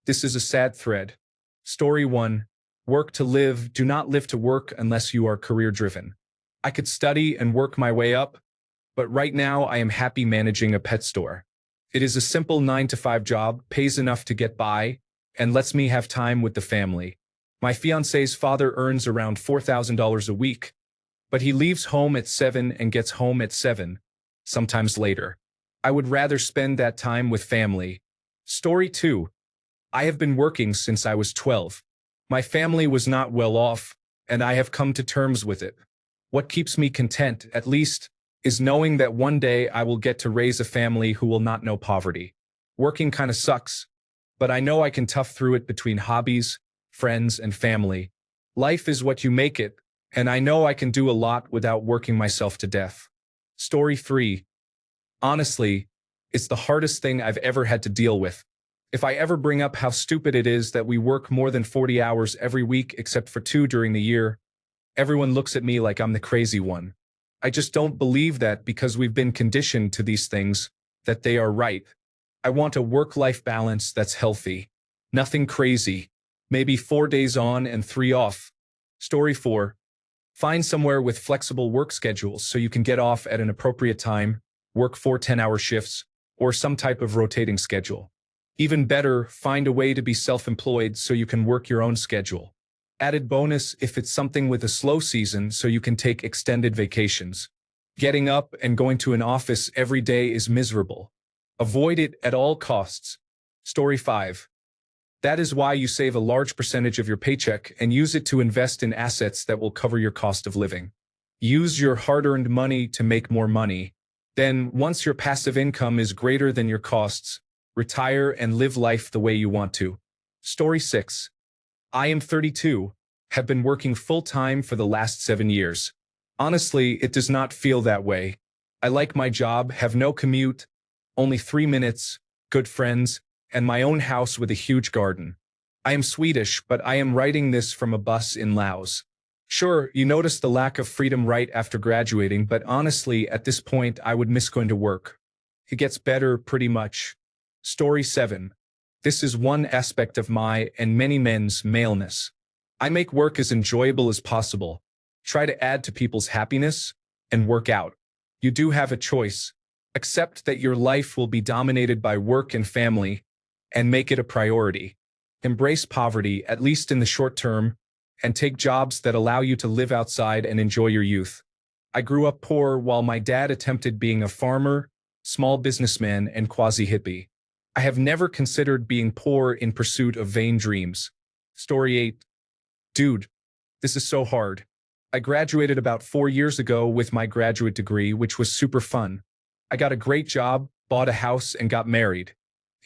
This is a sad thread. Story 1. Work to live, do not live to work unless you are career-driven. I could study and work my way up, but right now I am happy managing a pet store. It is a simple 9 to 5 job, pays enough to get by, and lets me have time with the family. My fiance's father earns around $4,000 a week, but he leaves home at 7 and gets home at 7, sometimes later. I would rather spend that time with family. Story 2. I have been working since I was 12. My family was not well off, and I have come to terms with it. What keeps me content, at least, is knowing that one day I will get to raise a family who will not know poverty. Working kinda sucks, but I know I can tough through it between hobbies, friends, and family. Life is what you make it, and I know I can do a lot without working myself to death. Story 3. Honestly, it's the hardest thing I've ever had to deal with. If I ever bring up how stupid it is that we work more than 40 hours every week except for 2 during the year, everyone looks at me like I'm the crazy one. I just don't believe that because we've been conditioned to these things, that they are right. I want a work-life balance that's healthy. Nothing crazy. Maybe 4 days on and 3 off. Story 4. Find somewhere with flexible work schedules so you can get off at an appropriate time, work 4 10-hour shifts, or some type of rotating schedule. Even better, find a way to be self-employed so you can work your own schedule. Added bonus if it's something with a slow season so you can take extended vacations. Getting up and going to an office every day is miserable. Avoid it at all costs. Story 5. That is why you save a large percentage of your paycheck and use it to invest in assets that will cover your cost of living. Use your hard-earned money to make more money. Then, once your passive income is greater than your costs, retire and live life the way you want to. Story 6. I am 32, have been working full-time for the last 7 years. Honestly, it does not feel that way. I like my job, have no commute, only 3 minutes, good friends, and my own house with a huge garden. I am Swedish, but I am writing this from a bus in Laos. Sure, you notice the lack of freedom right after graduating, but honestly, at this point, I would miss going to work. It gets better pretty much. Story 7. This is one aspect of my and many men's maleness. I make work as enjoyable as possible, try to add to people's happiness, and work out. You do have a choice. Accept that your life will be dominated by work and family, and make it a priority. Embrace poverty, at least in the short term, and take jobs that allow you to live outside and enjoy your youth. I grew up poor while my dad attempted being a farmer, small businessman, and quasi-hippie. I have never considered being poor in pursuit of vain dreams. Story 8. Dude, this is so hard. I graduated about 4 years ago with my graduate degree, which was super fun. I got a great job, bought a house, and got married.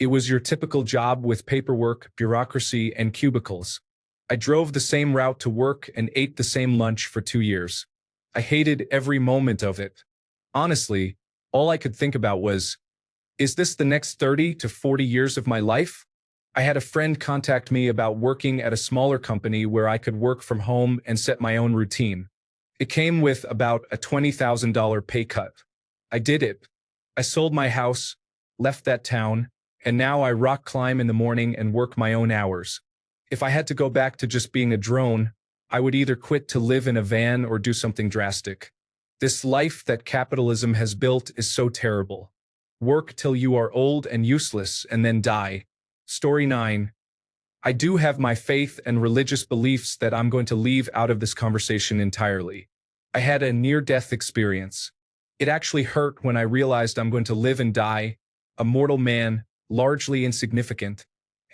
It was your typical job with paperwork, bureaucracy, and cubicles. I drove the same route to work and ate the same lunch for 2 years. I hated every moment of it. Honestly, all I could think about was, is this the next 30 to 40 years of my life? I had a friend contact me about working at a smaller company where I could work from home and set my own routine. It came with about a $20,000 pay cut. I did it. I sold my house, left that town, and now I rock climb in the morning and work my own hours. If I had to go back to just being a drone, I would either quit to live in a van or do something drastic. This life that capitalism has built is so terrible. Work till you are old and useless and then die. Story 9. I do have my faith and religious beliefs that I'm going to leave out of this conversation entirely. I had a near-death experience. It actually hurt when I realized I'm going to live and die, a mortal man, largely insignificant,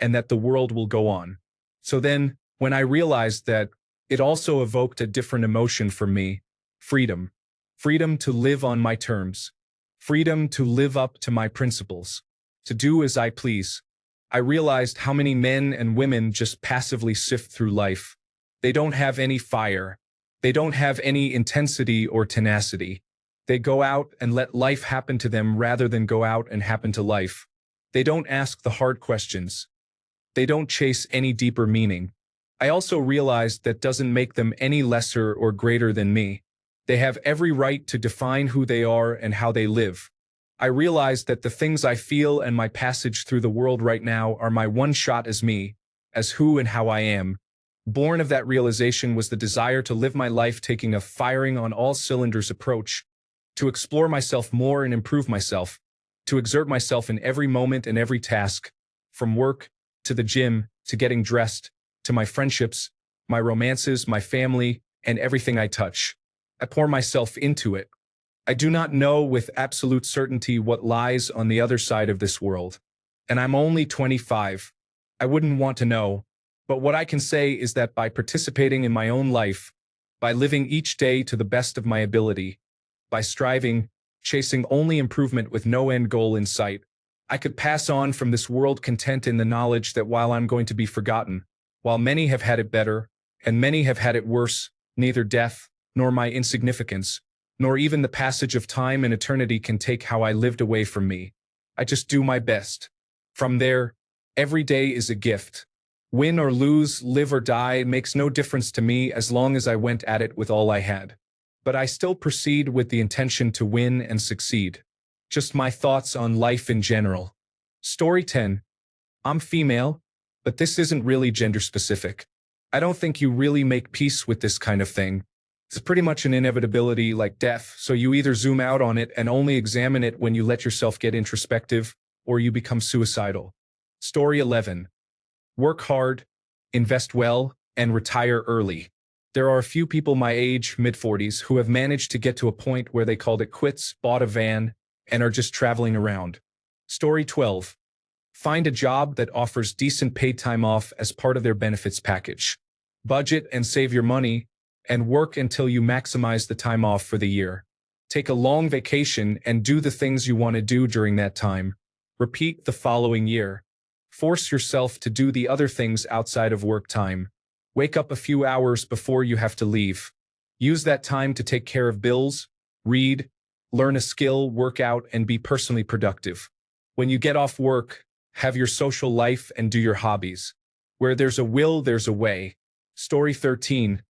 and that the world will go on. So then, when I realized that, it also evoked a different emotion for me: freedom. Freedom to live on my terms. Freedom to live up to my principles. To do as I please. I realized how many men and women just passively sift through life. They don't have any fire. They don't have any intensity or tenacity. They go out and let life happen to them rather than go out and happen to life. They don't ask the hard questions. They don't chase any deeper meaning. I also realized that doesn't make them any lesser or greater than me. They have every right to define who they are and how they live. I realized that the things I feel and my passage through the world right now are my one shot as me, as who and how I am. Born of that realization was the desire to live my life taking a firing on all cylinders approach, to explore myself more and improve myself, to exert myself in every moment and every task, from work to the gym to getting dressed, to my friendships, my romances, my family, and everything I touch. I pour myself into it. I do not know with absolute certainty what lies on the other side of this world. And I'm only 25. I wouldn't want to know. But what I can say is that by participating in my own life, by living each day to the best of my ability, by striving, chasing only improvement with no end goal in sight, I could pass on from this world content in the knowledge that while I'm going to be forgotten, while many have had it better, and many have had it worse, neither death, nor my insignificance, nor even the passage of time and eternity can take how I lived away from me. I just do my best. From there, every day is a gift. Win or lose, live or die makes no difference to me as long as I went at it with all I had. But I still proceed with the intention to win and succeed. Just my thoughts on life in general. Story 10. I'm female, but this isn't really gender specific. I don't think you really make peace with this kind of thing. It's pretty much an inevitability like death, so you either zoom out on it and only examine it when you let yourself get introspective, or you become suicidal. Story 11. Work hard, invest well, and retire early. There are a few people my age, mid-40s, who have managed to get to a point where they called it quits, bought a van, and are just traveling around. Story 12. Find a job that offers decent paid time off as part of their benefits package. Budget and save your money, and work until you maximize the time off for the year. Take a long vacation and do the things you want to do during that time. Repeat the following year. Force yourself to do the other things outside of work time. Wake up a few hours before you have to leave. Use that time to take care of bills, read, learn a skill, work out, and be personally productive. When you get off work, have your social life and do your hobbies. Where there's a will, there's a way. Story 13.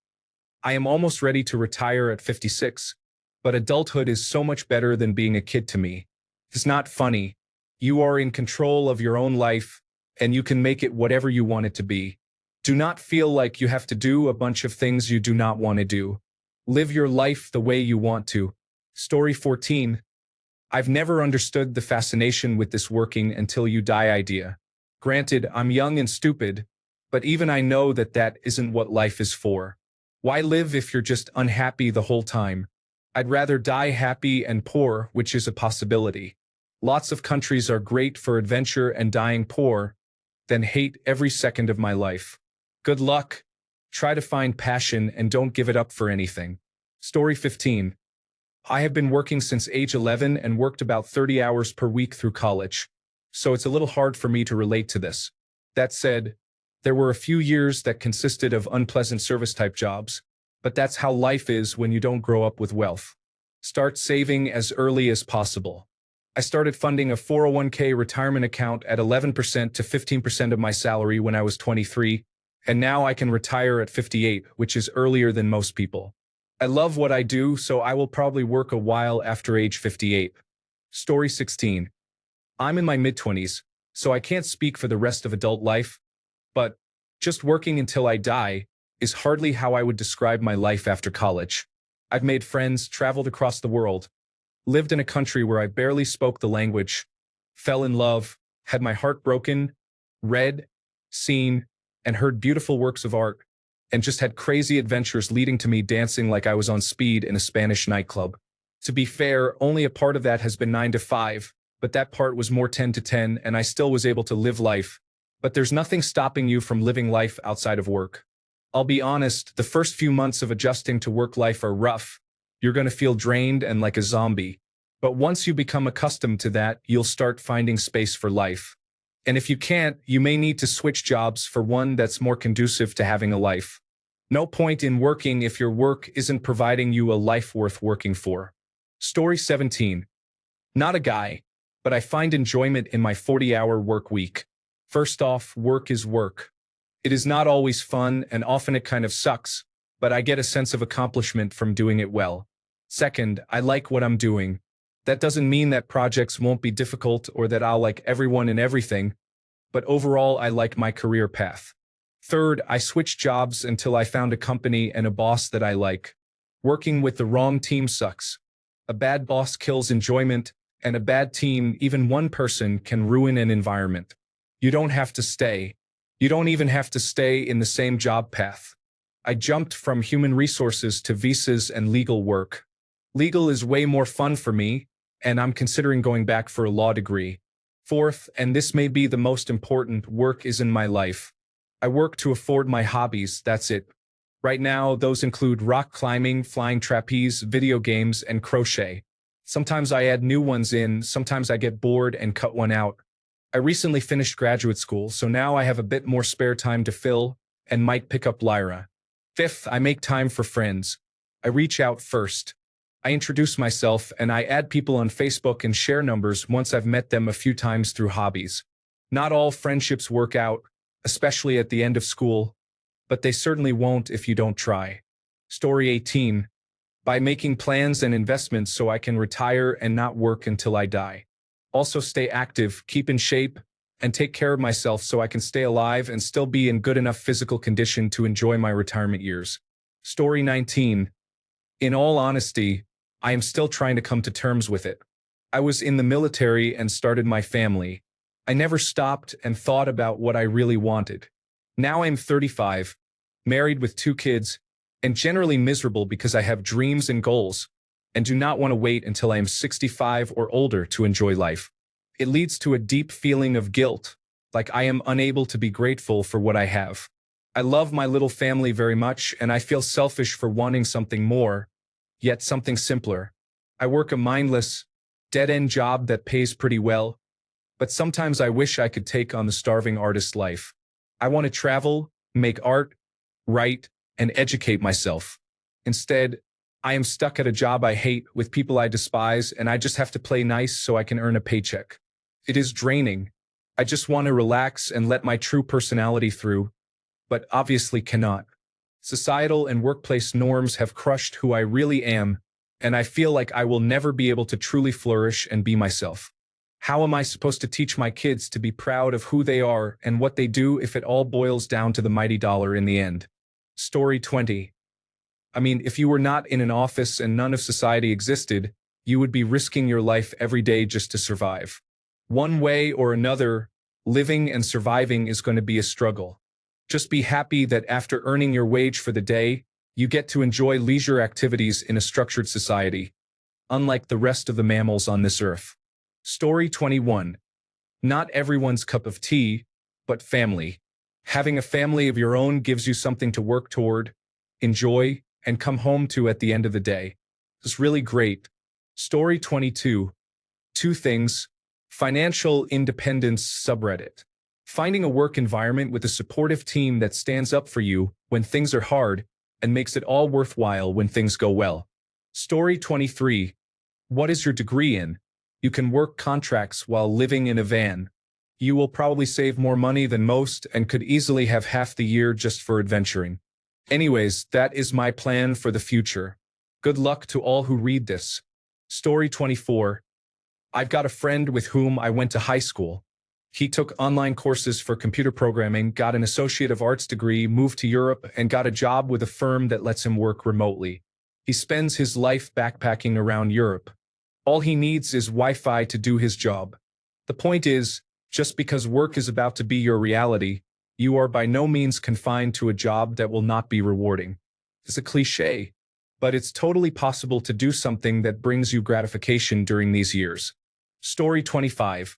I am almost ready to retire at 56, but adulthood is so much better than being a kid to me. It's not funny. You are in control of your own life, and you can make it whatever you want it to be. Do not feel like you have to do a bunch of things you do not want to do. Live your life the way you want to. Story 14. I've never understood the fascination with this working until you die idea. Granted, I'm young and stupid, but even I know that that isn't what life is for. Why live if you're just unhappy the whole time? I'd rather die happy and poor, which is a possibility. Lots of countries are great for adventure and dying poor, than hate every second of my life. Good luck. Try to find passion and don't give it up for anything. Story 15. I have been working since age 11 and worked about 30 hours per week through college, so it's a little hard for me to relate to this. That said, there were a few years that consisted of unpleasant service-type jobs, but that's how life is when you don't grow up with wealth. Start saving as early as possible. I started funding a 401k retirement account at 11% to 15% of my salary when I was 23, and now I can retire at 58, which is earlier than most people. I love what I do, so I will probably work a while after age 58. Story 16. I'm in my mid-20s, so I can't speak for the rest of adult life, but just working until I die is hardly how I would describe my life after college. I've made friends, traveled across the world, lived in a country where I barely spoke the language, fell in love, had my heart broken, read, seen, and heard beautiful works of art, and just had crazy adventures leading to me dancing like I was on speed in a Spanish nightclub. To be fair, only a part of that has been 9 to 5, but that part was more 10 to 10, and I still was able to live life. But there's nothing stopping you from living life outside of work. I'll be honest, the first few months of adjusting to work life are rough. You're going to feel drained and like a zombie. But once you become accustomed to that, you'll start finding space for life. And if you can't, you may need to switch jobs for one that's more conducive to having a life. No point in working if your work isn't providing you a life worth working for. Story 17. Not a guy, but I find enjoyment in my 40-hour work week. First off, work is work. It is not always fun, and often it kind of sucks, but I get a sense of accomplishment from doing it well. Second, I like what I'm doing. That doesn't mean that projects won't be difficult or that I'll like everyone and everything, but overall, I like my career path. Third, I switched jobs until I found a company and a boss that I like. Working with the wrong team sucks. A bad boss kills enjoyment, and a bad team, even one person, can ruin an environment. You don't have to stay. You don't even have to stay in the same job path. I jumped from human resources to visas and legal work. Legal is way more fun for me, and I'm considering going back for a law degree. Fourth, and this may be the most important, work is in my life. I work to afford my hobbies, that's it. Right now, those include rock climbing, flying trapeze, video games, and crochet. Sometimes I add new ones in, sometimes I get bored and cut one out. I recently finished graduate school, so now I have a bit more spare time to fill and might pick up Lyra. Fifth, I make time for friends. I reach out first. I introduce myself and I add people on Facebook and share numbers once I've met them a few times through hobbies. Not all friendships work out, especially at the end of school, but they certainly won't if you don't try. Story 18. By making plans and investments so I can retire and not work until I die. Also stay active, keep in shape, and take care of myself so I can stay alive and still be in good enough physical condition to enjoy my retirement years. Story 19. In all honesty, I am still trying to come to terms with it. I was in the military and started my family. I never stopped and thought about what I really wanted. Now I'm 35, married with 2 kids, and generally miserable because I have dreams and goals, and do not want to wait until I am 65 or older to enjoy life. It leads to a deep feeling of guilt, like I am unable to be grateful for what I have. I love my little family very much, and I feel selfish for wanting something more, yet something simpler. I work a mindless, dead-end job that pays pretty well, but sometimes I wish I could take on the starving artist life. I want to travel, make art, write, and educate myself. Instead, I am stuck at a job I hate with people I despise, and I just have to play nice so I can earn a paycheck. It is draining. I just want to relax and let my true personality through, but obviously cannot. Societal and workplace norms have crushed who I really am, and I feel like I will never be able to truly flourish and be myself. How am I supposed to teach my kids to be proud of who they are and what they do if it all boils down to the mighty dollar in the end? Story 20. I mean, if you were not in an office and none of society existed, you would be risking your life every day just to survive. One way or another, living and surviving is going to be a struggle. Just be happy that after earning your wage for the day, you get to enjoy leisure activities in a structured society, unlike the rest of the mammals on this earth. Story 21. Not everyone's cup of tea, but family. Having a family of your own gives you something to work toward, enjoy, and come home to at the end of the day. It's really great. Story 22. 2 things. Financial independence subreddit. Finding a work environment with a supportive team that stands up for you when things are hard and makes it all worthwhile when things go well. Story 23. What is your degree in? You can work contracts while living in a van. You will probably save more money than most and could easily have half the year just for adventuring. Anyways, that is my plan for the future. Good luck to all who read this. Story 24. I've got a friend with whom I went to high school. He took online courses for computer programming, got an Associate of Arts degree, moved to Europe, and got a job with a firm that lets him work remotely. He spends his life backpacking around Europe. All he needs is Wi-Fi to do his job. The point is, just because work is about to be your reality, you are by no means confined to a job that will not be rewarding. It's a cliché, but it's totally possible to do something that brings you gratification during these years. Story 25.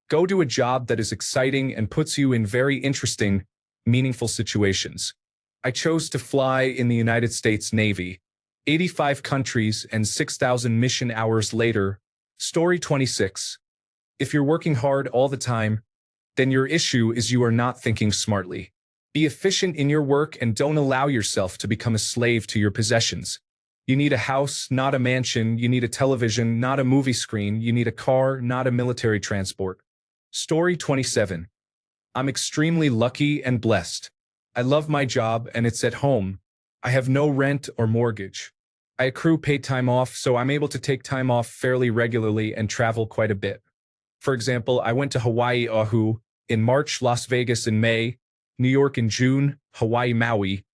Go to a job that is exciting and puts you in very interesting, meaningful situations. I chose to fly in the United States Navy. 85 countries and 6,000 mission hours later. Story 26. If you're working hard all the time, then your issue is you are not thinking smartly. Be efficient in your work and don't allow yourself to become a slave to your possessions. You need a house, not a mansion. You need a television, not a movie screen. You need a car, not a military transport. Story 27. I'm extremely lucky and blessed. I love my job and it's at home. I have no rent or mortgage. I accrue paid time off, so I'm able to take time off fairly regularly and travel quite a bit. For example, I went to Hawaii, Oahu in March, Las Vegas in May, New York in June, Hawaii, Maui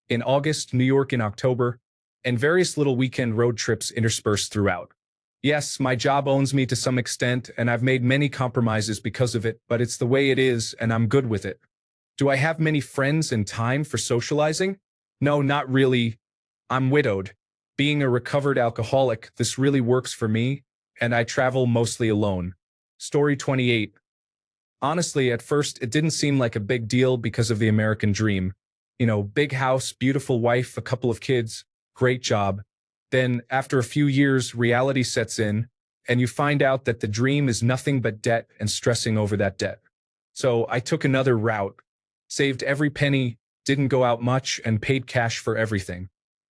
in August, New York in October, and various little weekend road trips interspersed throughout. Yes, my job owns me to some extent, and I've made many compromises because of it, but it's the way it is, and I'm good with it. Do I have many friends and time for socializing? No, not really. I'm widowed. Being a recovered alcoholic, this really works for me, and I travel mostly alone. Story 28. Honestly, at first, it didn't seem like a big deal because of the American dream. You know, big house, beautiful wife, a couple of kids, great job. Then, after a few years, reality sets in, and you find out that the dream is nothing but debt and stressing over that debt. So I took another route, saved every penny, didn't go out much, and paid cash for everything.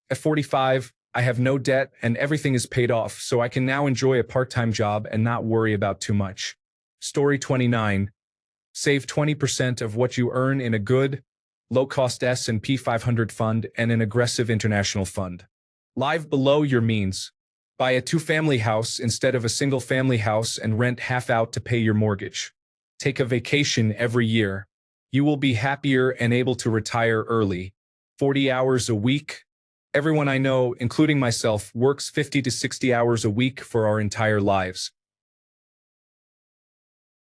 At 45, I have no debt and everything is paid off, so I can now enjoy a part-time job and not worry about too much. Story 29. Save 20% of what you earn in a good, low-cost S&P 500 fund and an aggressive international fund. Live below your means. Buy a two-family house instead of a single-family house and rent half out to pay your mortgage. Take a vacation every year. You will be happier and able to retire early. 40 hours a week. Everyone I know, including myself, works 50 to 60 hours a week for our entire lives.